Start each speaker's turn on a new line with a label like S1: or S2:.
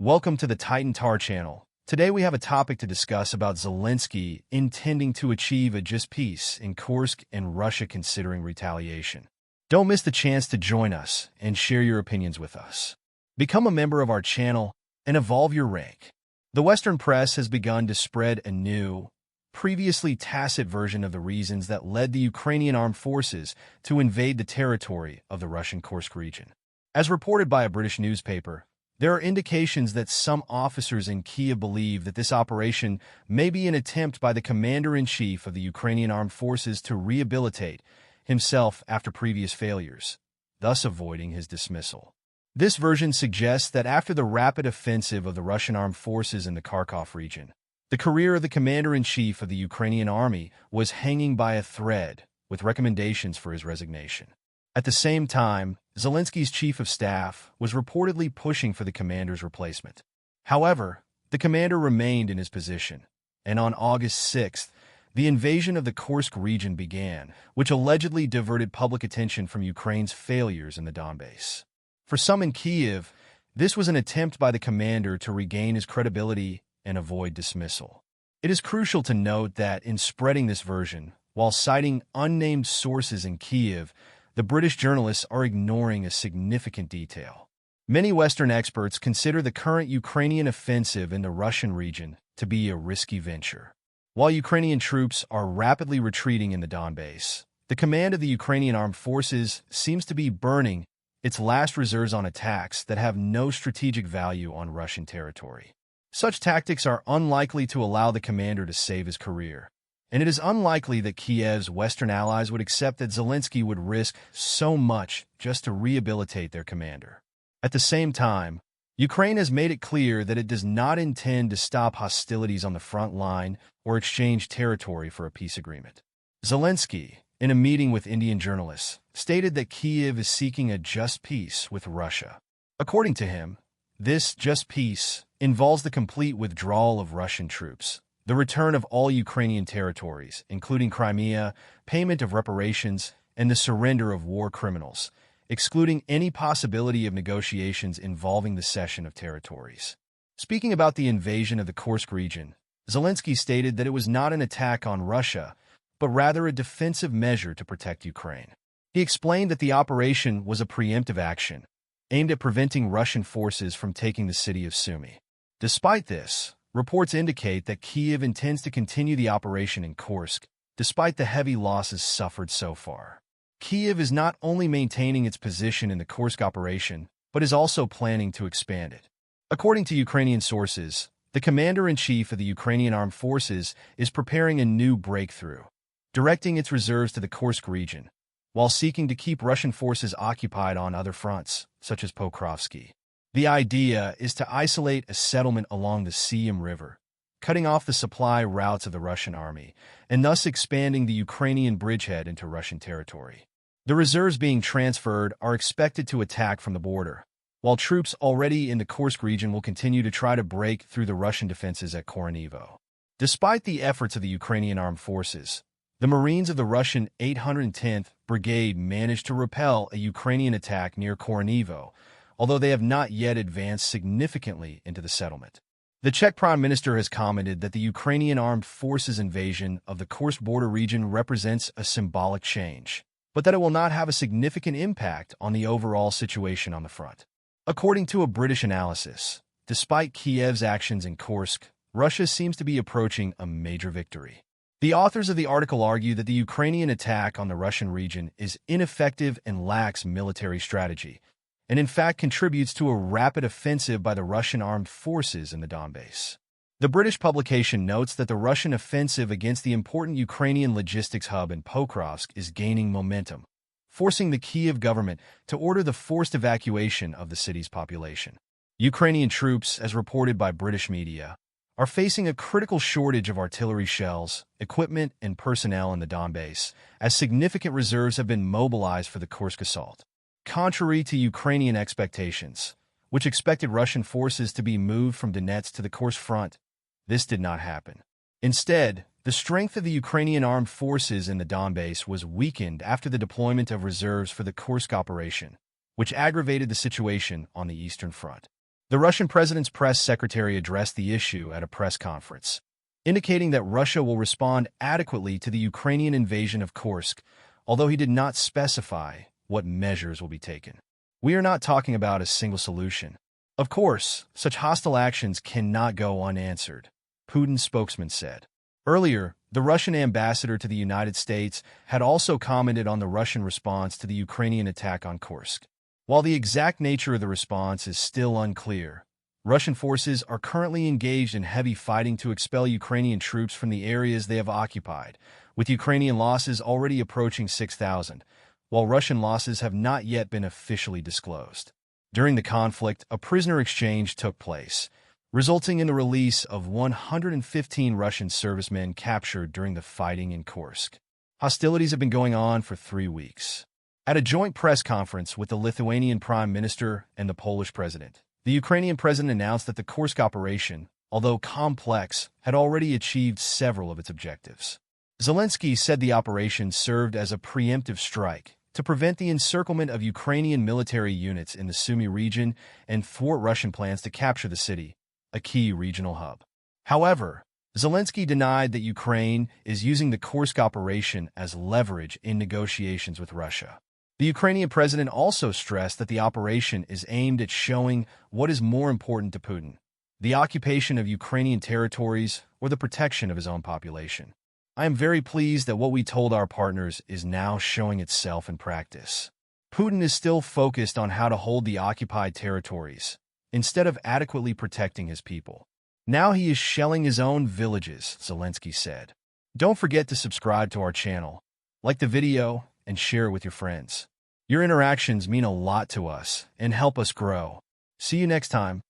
S1: Welcome to the Titan Tar channel. Today we have a topic to discuss about Zelensky intending to achieve a just peace in Kursk and Russia considering retaliation. Don't miss the chance to join us and share your opinions with us. Become a member of our channel and evolve your rank. The Western press has begun to spread a new, previously tacit version of the reasons that led the Ukrainian Armed Forces to invade the territory of the Russian Kursk region. As reported by a British newspaper, there are indications that some officers in Kiev believe that this operation may be an attempt by the commander-in-chief of the Ukrainian Armed Forces to rehabilitate himself after previous failures, thus avoiding his dismissal. This version suggests that after the rapid offensive of the Russian armed forces in the Kharkov region, the career of the commander-in-chief of the Ukrainian army was hanging by a thread with recommendations for his resignation. At the same time, Zelensky's chief of staff was reportedly pushing for the commander's replacement. However, the commander remained in his position, and on August 6th, the invasion of the Kursk region began, which allegedly diverted public attention from Ukraine's failures in the Donbass. For some in Kiev, this was an attempt by the commander to regain his credibility and avoid dismissal. It is crucial to note that in spreading this version, while citing unnamed sources in Kiev, the British journalists are ignoring a significant detail. Many Western experts consider the current Ukrainian offensive in the Russian region to be a risky venture. While Ukrainian troops are rapidly retreating in the Donbass, the command of the Ukrainian Armed Forces seems to be burning its last reserves on attacks that have no strategic value on Russian territory. Such tactics are unlikely to allow the commander to save his career, and it is unlikely that Kiev's Western allies would accept that Zelensky would risk so much just to rehabilitate their commander. At the same time, Ukraine has made it clear that it does not intend to stop hostilities on the front line or exchange territory for a peace agreement. Zelensky, in a meeting with Indian journalists, stated that Kiev is seeking a just peace with Russia. According to him, this just peace involves the complete withdrawal of Russian troops, the return of all Ukrainian territories, including Crimea, payment of reparations, and the surrender of war criminals, excluding any possibility of negotiations involving the cession of territories. Speaking about the invasion of the Kursk region, Zelensky stated that it was not an attack on Russia, but rather a defensive measure to protect Ukraine. He explained that the operation was a preemptive action, aimed at preventing Russian forces from taking the city of Sumy. Despite this, reports indicate that Kiev intends to continue the operation in Kursk, despite the heavy losses suffered so far. Kiev is not only maintaining its position in the Kursk operation, but is also planning to expand it. According to Ukrainian sources, the commander-in-chief of the Ukrainian Armed Forces is preparing a new breakthrough, directing its reserves to the Kursk region, while seeking to keep Russian forces occupied on other fronts, such as Pokrovsky. The idea is to isolate a settlement along the Siem River, cutting off the supply routes of the Russian army, and thus expanding the Ukrainian bridgehead into Russian territory. The reserves being transferred are expected to attack from the border, while troops already in the Kursk region will continue to try to break through the Russian defenses at Koronivo. Despite the efforts of the Ukrainian Armed Forces, the Marines of the Russian 810th Brigade managed to repel a Ukrainian attack near Koronivo, although they have not yet advanced significantly into the settlement. The Czech Prime Minister has commented that the Ukrainian Armed Forces invasion of the Kursk border region represents a symbolic change, but that it will not have a significant impact on the overall situation on the front. According to a British analysis, despite Kiev's actions in Kursk, Russia seems to be approaching a major victory. The authors of the article argue that the Ukrainian attack on the Russian region is ineffective and lacks military strategy, and in fact contributes to a rapid offensive by the Russian armed forces in the Donbass. The British publication notes that the Russian offensive against the important Ukrainian logistics hub in Pokrovsk is gaining momentum, forcing the Kiev government to order the forced evacuation of the city's population. Ukrainian troops, as reported by British media, are facing a critical shortage of artillery shells, equipment, and personnel in the Donbass, as significant reserves have been mobilized for the Kursk assault. Contrary to Ukrainian expectations, which expected Russian forces to be moved from Donetsk to the Kursk front, this did not happen. Instead, the strength of the Ukrainian armed forces in the Donbass was weakened after the deployment of reserves for the Kursk operation, which aggravated the situation on the Eastern Front. The Russian president's press secretary addressed the issue at a press conference, indicating that Russia will respond adequately to the Ukrainian invasion of Kursk, although he did not specify what measures will be taken. We are not talking about a single solution. Of course, such hostile actions cannot go unanswered, Putin's spokesman said. Earlier, the Russian ambassador to the United States had also commented on the Russian response to the Ukrainian attack on Kursk. While the exact nature of the response is still unclear, Russian forces are currently engaged in heavy fighting to expel Ukrainian troops from the areas they have occupied, with Ukrainian losses already approaching 6,000, while Russian losses have not yet been officially disclosed. During the conflict, a prisoner exchange took place, resulting in the release of 115 Russian servicemen captured during the fighting in Kursk. Hostilities have been going on for 3 weeks. At a joint press conference with the Lithuanian Prime Minister and the Polish President, the Ukrainian President announced that the Kursk operation, although complex, had already achieved several of its objectives. Zelensky said the operation served as a preemptive strike to prevent the encirclement of Ukrainian military units in the Sumy region and thwart Russian plans to capture the city, a key regional hub. However, Zelensky denied that Ukraine is using the Kursk operation as leverage in negotiations with Russia. The Ukrainian president also stressed that the operation is aimed at showing what is more important to Putin: the occupation of Ukrainian territories or the protection of his own population. I am very pleased that what we told our partners is now showing itself in practice. Putin is still focused on how to hold the occupied territories, instead of adequately protecting his people. Now he is shelling his own villages, Zelensky said. Don't forget to subscribe to our channel, like the video, and share it with your friends. Your interactions mean a lot to us and help us grow. See you next time.